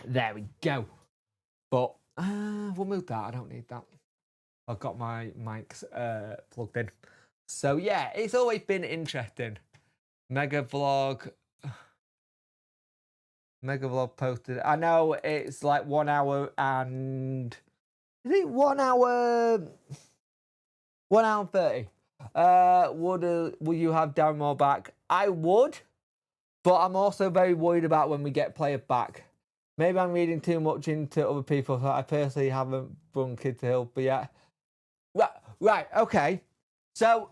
There we go. But we'll move that. I don't need that. I've got my mics plugged in. So yeah, it's always been interesting. Mega vlog posted. I know it's like 1 hour and... Is it 1 hour? 1 hour and 30. Would you have Darren Moore back? I would, but I'm also very worried about when we get players back. Maybe I'm reading too much into other people. So I personally haven't brought Kid to Hill, but yeah. Right, okay. So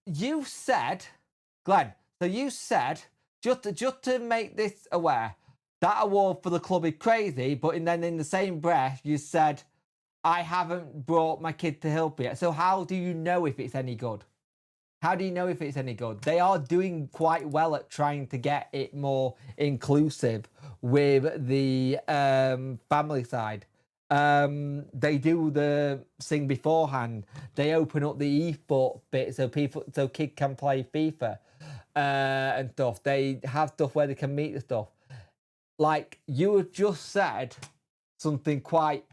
you said, Glenn, so you said, just to make this aware, that award for the club is crazy, but then in the same breath, you said, I haven't brought my kid to Hill yet. So how do you know if it's any good? How do you know if it's any good? They are doing quite well at trying to get it more inclusive with the family side. They do the thing beforehand. They open up the eSport bit so kids can play FIFA and stuff. They have stuff where they can meet the stuff. Like you have just said something quite,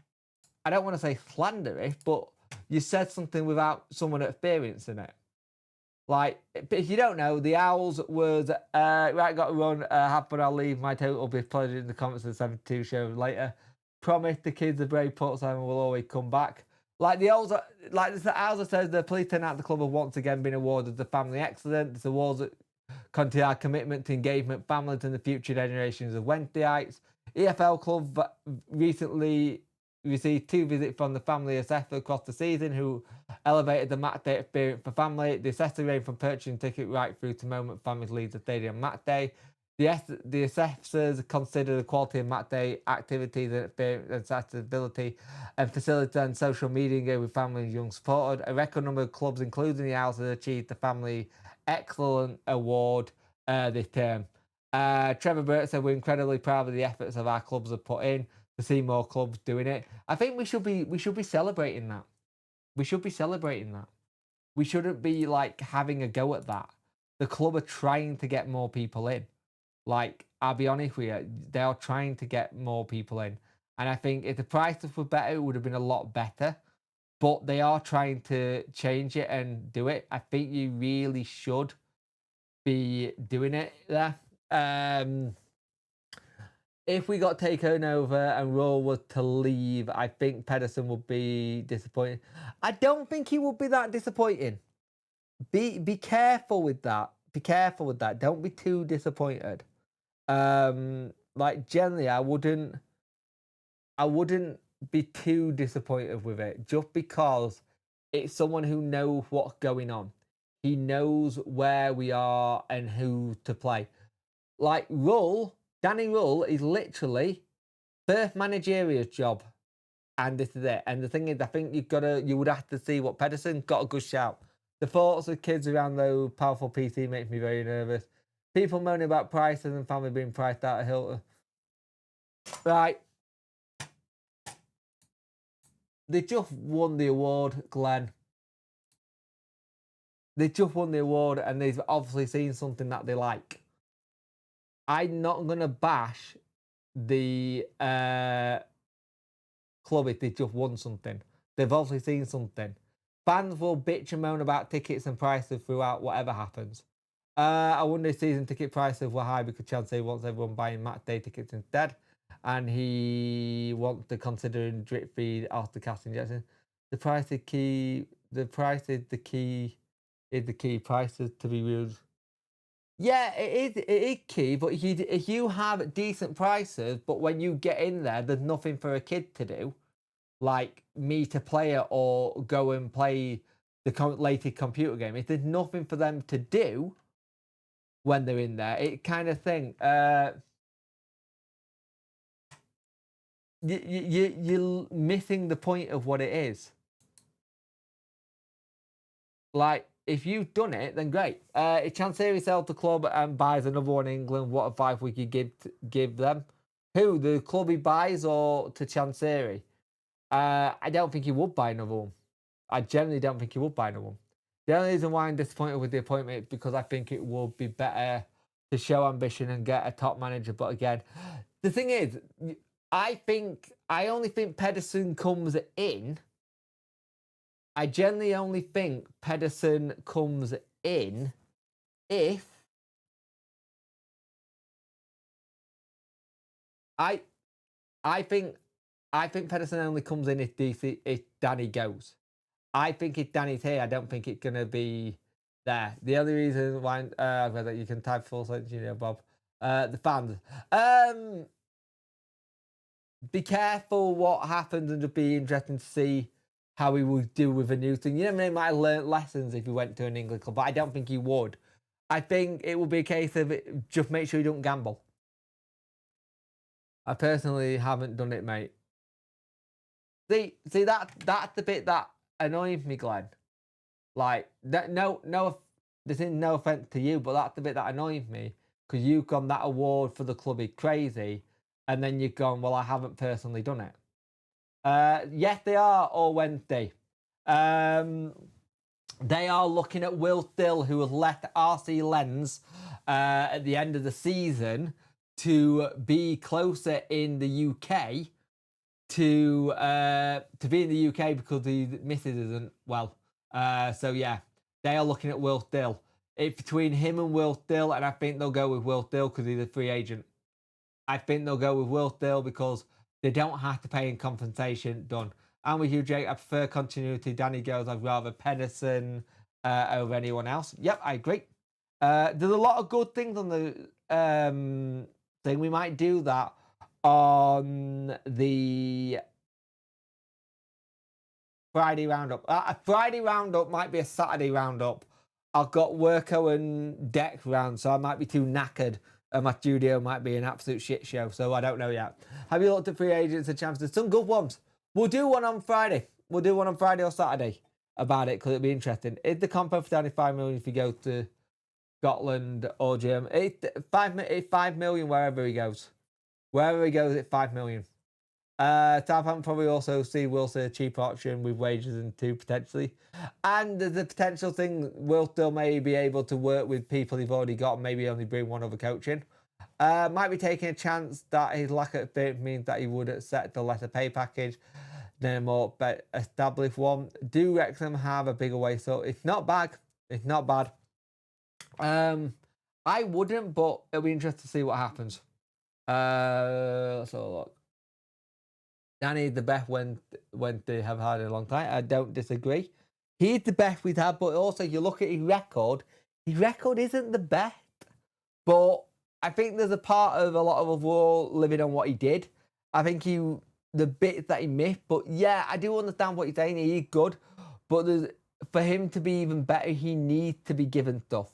I don't want to say slanderous, but you said something without someone experiencing it. Like, if you don't know, the Owls was right. Got to run. Happen. I'll leave. My total will be pleasure in the comments of the 72 show later. Promise the kids are brave puts and will always come back. Like the Owls, like the Owls says, the police turnout at the club have once again been awarded the family excellent. This awards continue our commitment to engagement, families, and the future generations of Wednesdayites. EFL club recently received 2 visits from the family assessor across the season, who elevated the match day experience for family. The assessor ranged from purchasing ticket right through to moment families leave the stadium match day. The assessors consider the quality of match day activities and experience, accessibility, and facility and social media with family and young supported. A record number of clubs, including the Owls, has achieved the Family Excellent Award this term. Trevor Burt said, "We're incredibly proud of the efforts of our clubs have put in to see more clubs doing it." I think we should be celebrating that. We should be celebrating that. We shouldn't be like having a go at that. The club are trying to get more people in. Like, I'll be honest with you, they are trying to get more people in. And I think if the prices were better, it would have been a lot better. But they are trying to change it and do it. I think you really should be doing it there. If we got taken over and Raw was to leave, I think Pedersen would be disappointed. I don't think he would be that disappointing. Be careful with that. Be careful with that. Don't be too disappointed. Like generally, I wouldn't be too disappointed with it, just because it's someone who knows what's going on. He knows where we are and who to play. Like Danny Rull is literally first managerial job, and this is it. And the thing is, I think you would have to see what Pedersen got a good shout. The thoughts of kids around the powerful PC makes me very nervous. People moaning about prices and family being priced out of Hilton. Right. They just won the award, Glenn. They just won the award and they've obviously seen something that they like. I'm not going to bash the club if they just won something. They've obviously seen something. Fans will bitch and moan about tickets and prices throughout whatever happens. I wonder if season ticket prices were high because Chelsea wants everyone buying match day tickets instead, and he wants to consider drip feed after casting Jackson. The price is key. The price is the key. Is the key prices to be used. Yeah, it is. It is key, but if you have decent prices, but when you get in there, there's nothing for a kid to do, like me to play it or go and play the latest computer game. If there's nothing for them to do when they're in there, it kind of thing. You're missing the point of what it is. Like, if you've done it, then great. If Chansiri sells the club and buys another one in England, what advice would you give them? Who, the club he buys or to Chansiri? I don't think he would buy another one. I generally don't think he would buy another one. The only reason why I'm disappointed with the appointment is because I think it would be better to show ambition and get a top manager. But again, the thing is, I only think Pedersen comes in. I generally only think Pedersen comes in if I think Pedersen only comes in if Danny goes. I think if Danny's here, I don't think it's gonna be there. The other reason why you can type full sentence, Bob. The fans. Be careful what happens, and it'll be interesting to see how he would do with a new thing. You know, he might have learnt lessons if he went to an England club, but I don't think he would. I think it would be a case of just make sure you don't gamble. I personally haven't done it, mate. See that's the bit that annoys me, Glenn. Like that, this is no offense to you, but that's the bit that annoys me, because you've gone that award for the club is crazy, and then you've gone, well, I haven't personally done it. Yes, they are all Wednesday. They are looking at Will Still, who has left RC Lens at the end of the season to be closer in the UK to be in the UK because the missus isn't well. So yeah, They are looking at Will Still. It's between him and Will Still, and I think they'll go with Will Still because he's a free agent. I think they'll go with Will Still because they don't have to pay in compensation. Done. I'm with you, Jake. I prefer continuity. Danny goes, I'd rather Pedersen over anyone else. Yep, I agree. There's a lot of good things on the thing. We might do that on the Friday roundup. A Friday roundup might be a Saturday roundup. I've got Worko and Deck round, so I might be too knackered. And my studio might be an absolute shit show, so I don't know yet. Have you looked at free agents and chances? Some good ones. We'll do one on Friday. We'll do one on Friday or Saturday about it because it'll be interesting. Is the compo for 95 million if you go to Scotland or Germany? It's 5 million wherever he goes. Wherever he goes, it's 5 million. Southampton probably also see Wilson a cheap option with wages and two potentially. And there's a potential thing Will still may be able to work with people he've already got and maybe only bring one other coach in. Might be taking a chance that his lack of fit means that he would accept a lesser pay package than a more established one. Do Wrexham have a bigger way? So it's not bad. It's not bad. I wouldn't, but it'll be interesting to see what happens. Let's have a look. Danny the best when they have had in a long time. I don't disagree. He's the best we've had, but also you look at his record isn't the best. But I think there's a part of a lot of us all living on what he did. I think the bits that he missed, but yeah, I do understand what you're saying. He's good, but for him to be even better, he needs to be given stuff.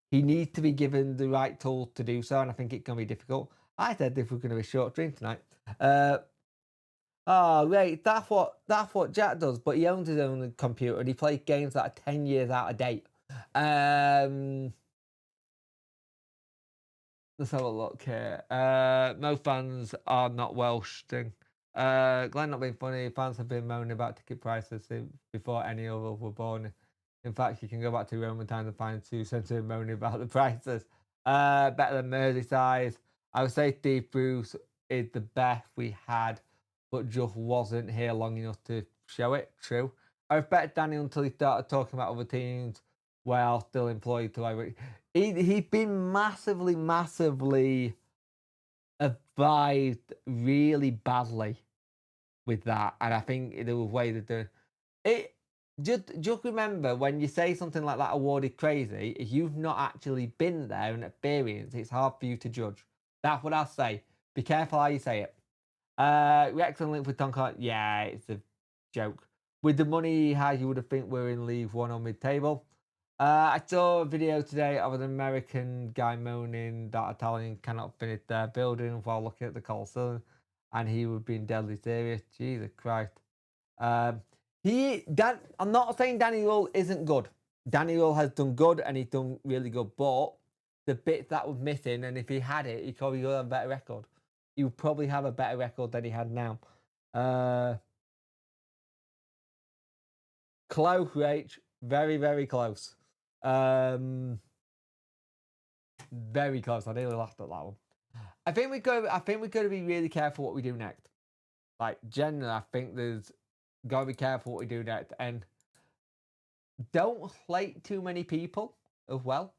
He needs to be given the right tools to do so, and I think it can be difficult. I said if we're going to be short stream tonight. Oh, right. That's what Jack does, but he owns his own computer and he plays games that are 10 years out of date. Let's have a look here. Most fans are not Welsh thing. Glenn not being funny. Fans have been moaning about ticket prices before any of us were born. In fact, you can go back to Roman times and find Sue Centre moaning about the prices. Better than Merseyside. I would say Steve Bruce is the best we had, but just wasn't here long enough to show it. True. I respect Danny until he started talking about other teams while still employed to like. He's been massively advised really badly with that, and I think there was ways of doing it. Just remember when you say something like that awarded crazy, if you've not actually been there and experienced, it's hard for you to judge. That's what I'll say. Be careful how you say it. Wrexham linked with Tonka. Yeah, it's a joke. With the money he has, you would have think we're in League One or mid-table. I saw a video today of an American guy moaning that Italian cannot finish their building while looking at the Colosseum, and he would be deadly serious. Jesus Christ. I'm not saying Danny Rule isn't good. Danny Rule has done good and he's done really good, but the bits that was missing, and if he had it, he probably would have a better record. He would probably have a better record than he had now. Close, Rach. Very, very close. Very close. I nearly laughed at that one. I think we're going to be really careful what we do next. Like generally, I think there's got to be careful what we do next, and don't slate too many people as well.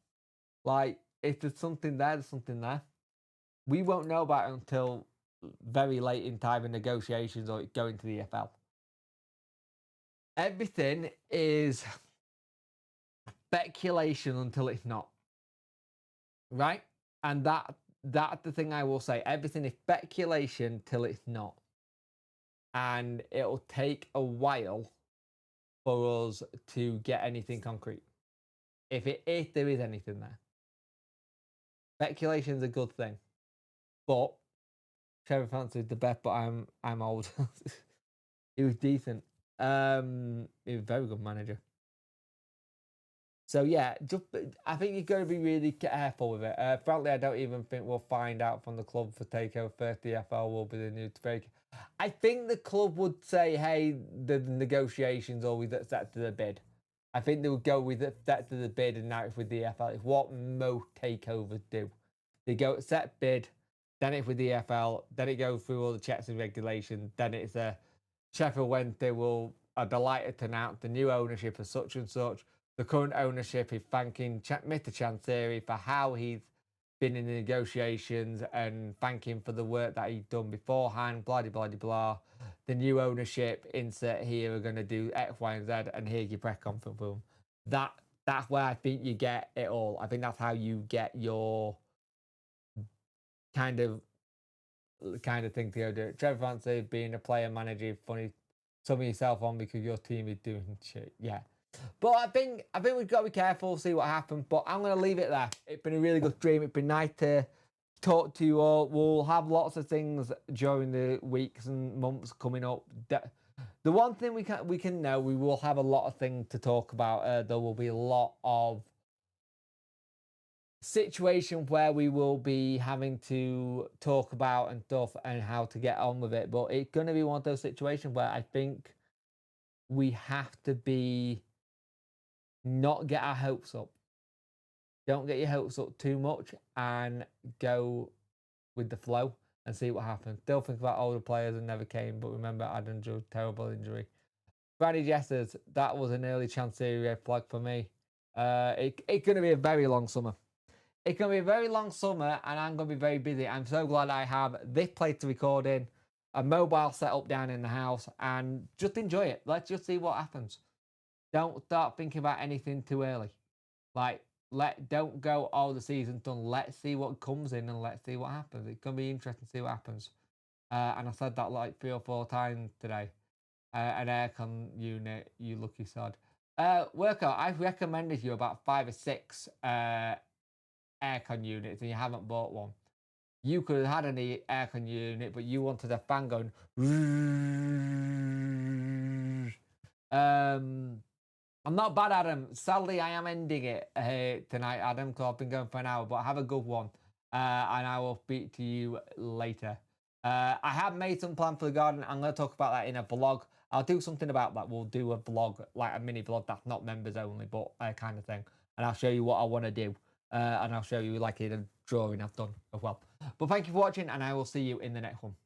Like if there's something there, there's something there. We won't know about it until very late in time in negotiations or going to the EFL. Everything is speculation until it's not. Right? And that's the thing I will say. Everything is speculation till it's not. And it'll take a while for us to get anything concrete. If there is anything there. Speculation is a good thing. But Trevor fancied the best, but I'm old. He was decent. He was a very good manager. So yeah, I think you've got to be really careful with it. Frankly, I don't even think we'll find out from the club for takeover first. The FL will be the new break. I think the club would say, "Hey, the negotiations always accepted the bid." I think they would go with accepted the bid, and now it's with the FL. It's what most takeovers do. They go accept bid, then it's with the FL, then it goes through all the checks and regulations. Then it's a Sheffield Wednesday are delighted to announce the new ownership of such and such. the current ownership is thanking Mr. Chansiri for how he's been in the negotiations and thank him for the work that he'd done beforehand, blah, blah, blah, blah. The new ownership, insert here, are going to do X, Y, and Z, and here's your press conference for them. That's where I think you get it all. I think that's how you get your kind of thing to go do it. Trevor Fancy being a player manager, funny, summing yourself on because your team is doing shit. Yeah. But I think we've got to be careful, see what happens. But I'm going to leave it there. It's been a really good stream. It's been nice to talk to you all. We'll have lots of things during the weeks and months coming up. The one thing we can know, we will have a lot of things to talk about. There will be a lot of situation where we will be having to talk about and stuff and how to get on with it. But it's going to be one of those situations where I think we have to be not get our hopes up. Don't get your hopes up too much and go with the flow and see what happens. Still think about older players and never came, but remember Adam's terrible injury. Granny Jessers, that was an early chance red flag for me. It's going to be a very long summer. It's going to be a very long summer and I'm going to be very busy. I'm so glad I have this place to record in, a mobile setup down in the house, and just enjoy it. Let's just see what happens. Don't start thinking about anything too early. Don't go, oh, the season's done. Let's see what comes in and let's see what happens. It's going to be interesting to see what happens. And I said that like 3 or 4 times today. An aircon unit, you lucky sod. Workout, I've recommended you about 5 or 6 aircon units and you haven't bought one. You could have had an aircon unit, but you wanted a fan going. I'm not bad, Adam. Sadly, I am ending it tonight, Adam, because I've been going for an hour, but have a good one. And I will speak to you later. I have made some plan for the garden. I'm going to talk about that in a vlog. I'll do something about that. We'll do a vlog, like a mini vlog that's not members only, but kind of thing. And I'll show you what I want to do. And I'll show you like in a drawing I've done as well. But thank you for watching, and I will see you in the next one.